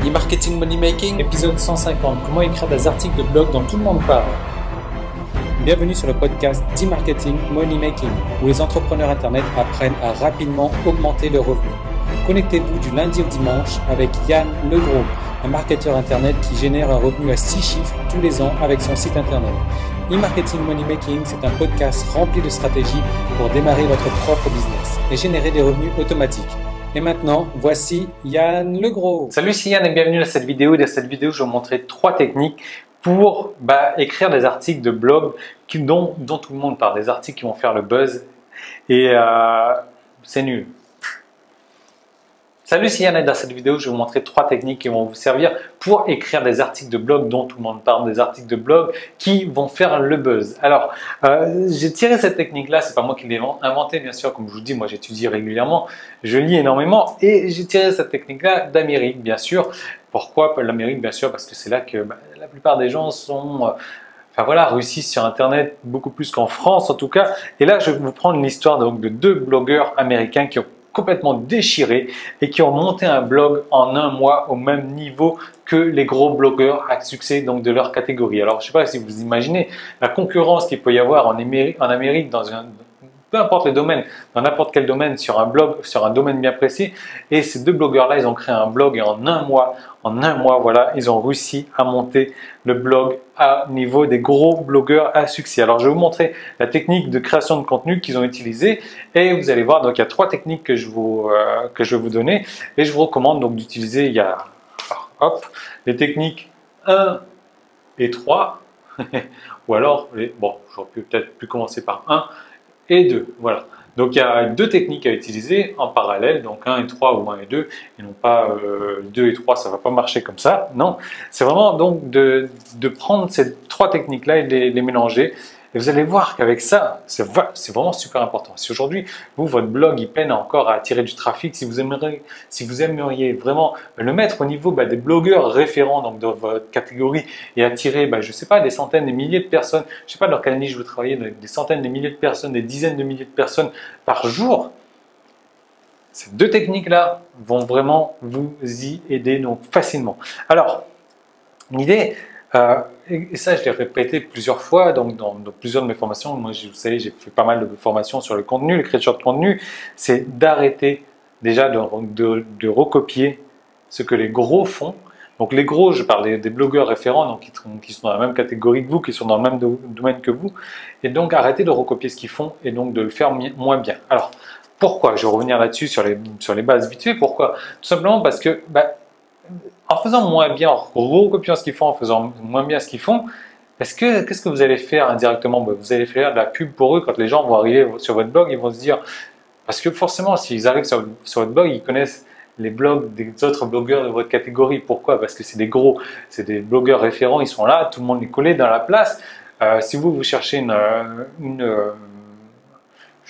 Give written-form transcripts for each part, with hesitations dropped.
E-marketing money making, Épisode 150. Comment écrire des articles de blog dont tout le monde parle. Bienvenue sur le podcast d'e-marketing money making, où les entrepreneurs internet apprennent à rapidement augmenter leurs revenus. Connectez-vous du lundi au dimanche avec Yann Legros, un marketeur internet qui génère un revenu à 6 chiffres tous les ans avec son site internet. E-marketing money making, c'est un podcast rempli de stratégies pour démarrer votre propre business et générer des revenus automatiques. Et maintenant, voici Yann Legros. Salut, c'est Yann et bienvenue dans cette vidéo. Dans cette vidéo, je vais vous montrer 3 techniques pour écrire des articles de blog dont tout le monde parle, des articles qui vont faire le buzz et c'est nul. Salut, c'est Yann et dans cette vidéo, je vais vous montrer 3 techniques qui vont vous servir pour écrire des articles de blog dont tout le monde parle, des articles de blog qui vont faire le buzz. Alors, j'ai tiré cette technique-là, c'est pas moi qui l'ai inventé, bien sûr, comme je vous dis, moi j'étudie régulièrement, je lis énormément et j'ai tiré cette technique-là d'Amérique, bien sûr. Pourquoi l'Amérique, bien sûr, parce que c'est là que la plupart des gens sont... réussissent sur Internet beaucoup plus qu'en France en tout cas. Et là, je vais vous prendre l'histoire donc de 2 blogueurs américains qui ont complètement déchiré et qui ont monté un blog en un mois au même niveau que les gros blogueurs à succès donc de leur catégorie. Alors, je ne sais pas si vous imaginez la concurrence qu'il peut y avoir en Amérique dans peu importe les domaines, dans n'importe quel domaine, sur un blog, sur un domaine bien précis. Et ces 2 blogueurs-là, ils ont créé un blog et en un mois, voilà, ils ont réussi à monter le blog à niveau des gros blogueurs à succès. Alors, je vais vous montrer la technique de création de contenu qu'ils ont utilisée et vous allez voir, donc il y a 3 techniques que je vais vous donner et je vous recommande donc d'utiliser, les techniques 1 et 3 ou alors, j'aurais peut-être pu commencer par 1 et 2, voilà. Donc il y a 2 techniques à utiliser en parallèle, donc 1 et 3 ou 1 et 2, et non pas 2 et 3, ça ne va pas marcher comme ça, non. C'est vraiment donc de prendre ces 3 techniques-là et de les mélanger. Et vous allez voir qu'avec ça, c'est vraiment super important. Si aujourd'hui, votre blog, il peine encore à attirer du trafic, si vous aimeriez vraiment le mettre au niveau des blogueurs référents donc, de votre catégorie et attirer, je ne sais pas, des centaines, des milliers de personnes, je ne sais pas dans quelle niche vous travaillez, des centaines, des milliers de personnes, des dizaines de milliers de personnes par jour, ces 2 techniques-là vont vraiment vous y aider donc facilement. Alors, l'idée... et ça, je l'ai répété plusieurs fois donc dans plusieurs de mes formations. Moi, vous savez, j'ai fait pas mal de formations sur le contenu, l'écriture de contenu. C'est d'arrêter déjà de recopier ce que les gros font. Donc les gros, je parle des blogueurs référents donc, qui sont dans la même catégorie que vous, qui sont dans le même domaine que vous. Et donc arrêtez de recopier ce qu'ils font et donc de le faire moins bien. Alors, pourquoi? Je vais revenir là-dessus sur les bases vite fait. Pourquoi? Tout simplement parce que... en faisant moins bien, en recopiant ce qu'ils font, en faisant moins bien ce qu'ils font, qu'est-ce que vous allez faire indirectement? Vous allez faire de la pub pour eux quand les gens vont arriver sur votre blog, ils vont se dire, parce que forcément, s'ils arrivent sur votre blog, ils connaissent les blogs des autres blogueurs de votre catégorie. Pourquoi? Parce que c'est des gros, c'est des blogueurs référents, ils sont là, tout le monde est collé dans la place. Si vous cherchez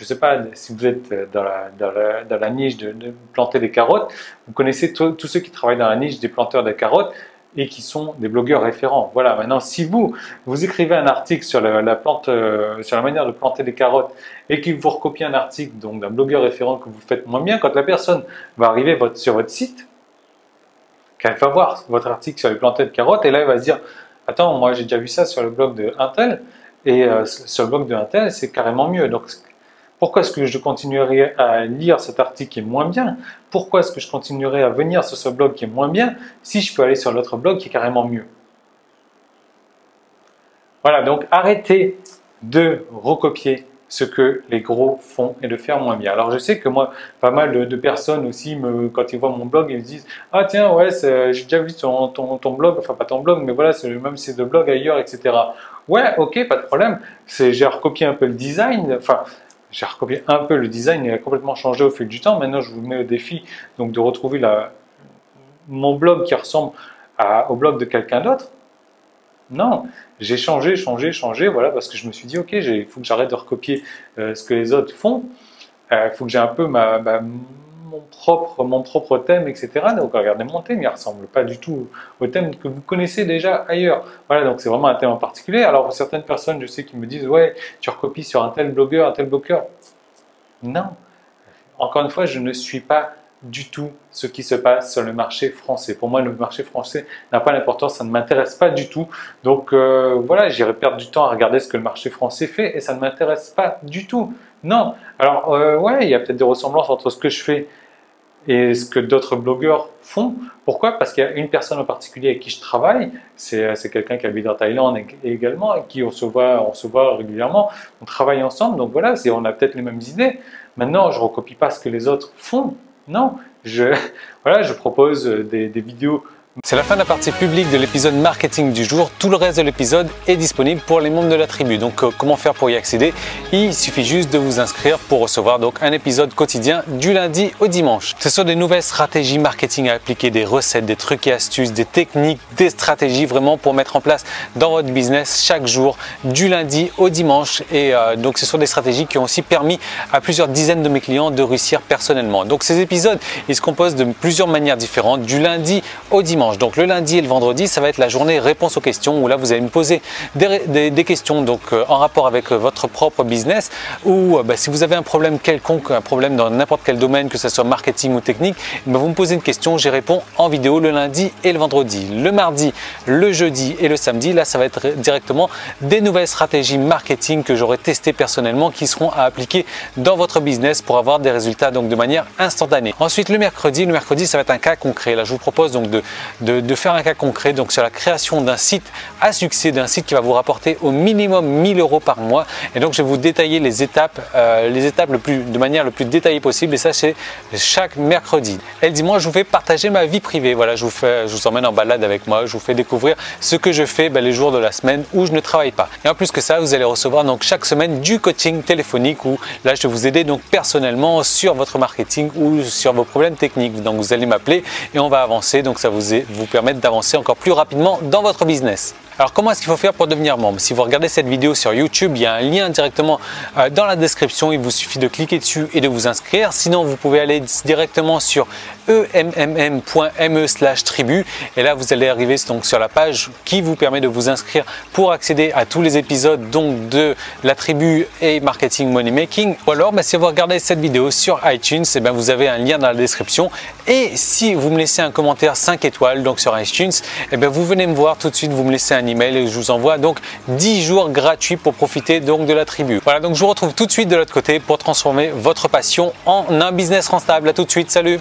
je ne sais pas si vous êtes dans la niche de planter des carottes, vous connaissez tous ceux qui travaillent dans la niche des planteurs de carottes et qui sont des blogueurs référents. Voilà, maintenant si vous écrivez un article sur la manière de planter des carottes et que vous recopiez un article donc d'un blogueur référent que vous faites moins bien, quand la personne va arriver sur votre site, qu'elle va voir votre article sur les planteurs de carottes et là elle va se dire « Attends, moi j'ai déjà vu ça sur le blog de Intel et sur le blog de Intel c'est carrément mieux. » Donc, pourquoi est-ce que je continuerai à lire cet article qui est moins bien? Pourquoi est-ce que je continuerai à venir sur ce blog qui est moins bien si je peux aller sur l'autre blog qui est carrément mieux? Voilà, donc arrêtez de recopier ce que les gros font et de faire moins bien. Alors je sais que moi, pas mal de personnes aussi, quand ils voient mon blog, ils me disent « Ah tiens, ouais, j'ai déjà vu ton blog, enfin pas ton blog, mais voilà, c'est même ces 2 blogs ailleurs, etc. » Ouais, ok, pas de problème, j'ai recopié un peu le design, j'ai recopié un peu le design, il a complètement changé au fil du temps. Maintenant, je vous mets au défi donc, de retrouver mon blog qui ressemble au blog de quelqu'un d'autre. Non, j'ai changé, voilà, parce que je me suis dit, ok, il faut que j'arrête de recopier ce que les autres font. Il faut que j'ai un peu mon propre thème, etc. Donc regardez mon thème, il ne ressemble pas du tout au thème que vous connaissez déjà ailleurs. Voilà, donc c'est vraiment un thème en particulier. Alors certaines personnes, je sais, qui me disent, ouais, tu recopies sur un tel blogueur, un tel blogueur. Non, encore une fois, je ne suis pas du tout ce qui se passe sur le marché français. Pour moi, le marché français n'a pas d'importance, ça ne m'intéresse pas du tout. Donc voilà, j'irai perdre du temps à regarder ce que le marché français fait et ça ne m'intéresse pas du tout. Non. Alors ouais, il y a peut-être des ressemblances entre ce que je fais et ce que d'autres blogueurs font. Pourquoi? Parce qu'il y a une personne en particulier avec qui je travaille, c'est quelqu'un qui habite en Thaïlande également, et qui on se voit régulièrement, on travaille ensemble, donc voilà, on a peut-être les mêmes idées. Maintenant, je ne recopie pas ce que les autres font, non, voilà, je propose des vidéos. C'est la fin de la partie publique de l'épisode marketing du jour. Tout le reste de l'épisode est disponible pour les membres de la tribu. Donc comment faire pour y accéder? Il suffit juste de vous inscrire pour recevoir donc un épisode quotidien du lundi au dimanche. Ce sont des nouvelles stratégies marketing à appliquer, des recettes, des trucs et astuces, des techniques, des stratégies vraiment pour mettre en place dans votre business chaque jour du lundi au dimanche. Et donc ce sont des stratégies qui ont aussi permis à plusieurs dizaines de mes clients de réussir personnellement. Donc ces épisodes, ils se composent de plusieurs manières différentes du lundi au dimanche. Donc le lundi et le vendredi, ça va être la journée réponse aux questions où là vous allez me poser des questions donc en rapport avec votre propre business ou si vous avez un problème quelconque, un problème dans n'importe quel domaine, que ce soit marketing ou technique, vous me posez une question, j'y réponds en vidéo le lundi et le vendredi. Le mardi, le jeudi et le samedi, là ça va être directement des nouvelles stratégies marketing que j'aurai testées personnellement qui seront à appliquer dans votre business pour avoir des résultats donc de manière instantanée. Ensuite le mercredi ça va être un cas concret. Là je vous propose donc de faire un cas concret donc sur la création d'un site à succès, d'un site qui va vous rapporter au minimum 1000 € par mois. Et donc je vais vous détailler les étapes de manière le plus détaillée possible, et ça c'est chaque mercredi. Et le dimanche je vous fais partager ma vie privée. Voilà, je vous emmène en balade avec moi, je vous fais découvrir ce que je fais les jours de la semaine où je ne travaille pas. Et en plus que ça, vous allez recevoir donc chaque semaine du coaching téléphonique où là je vais vous aider donc personnellement sur votre marketing ou sur vos problèmes techniques. Donc vous allez m'appeler et on va avancer, donc ça vous permettre d'avancer encore plus rapidement dans votre business. Alors comment est-ce qu'il faut faire pour devenir membre? Si vous regardez cette vidéo sur YouTube, il y a un lien directement dans la description, il vous suffit de cliquer dessus et de vous inscrire. Sinon vous pouvez aller directement sur emmm.me/tribu et là vous allez arriver donc sur la page qui vous permet de vous inscrire pour accéder à tous les épisodes donc de la tribu et marketing money making. Ou alors si vous regardez cette vidéo sur iTunes, vous avez un lien dans la description, et si vous me laissez un commentaire 5 étoiles donc sur iTunes, vous venez me voir tout de suite, vous me laissez un email et je vous envoie donc 10 jours gratuits pour profiter donc de la tribu. Voilà, donc je vous retrouve tout de suite de l'autre côté pour transformer votre passion en un business rentable. À tout de suite, salut!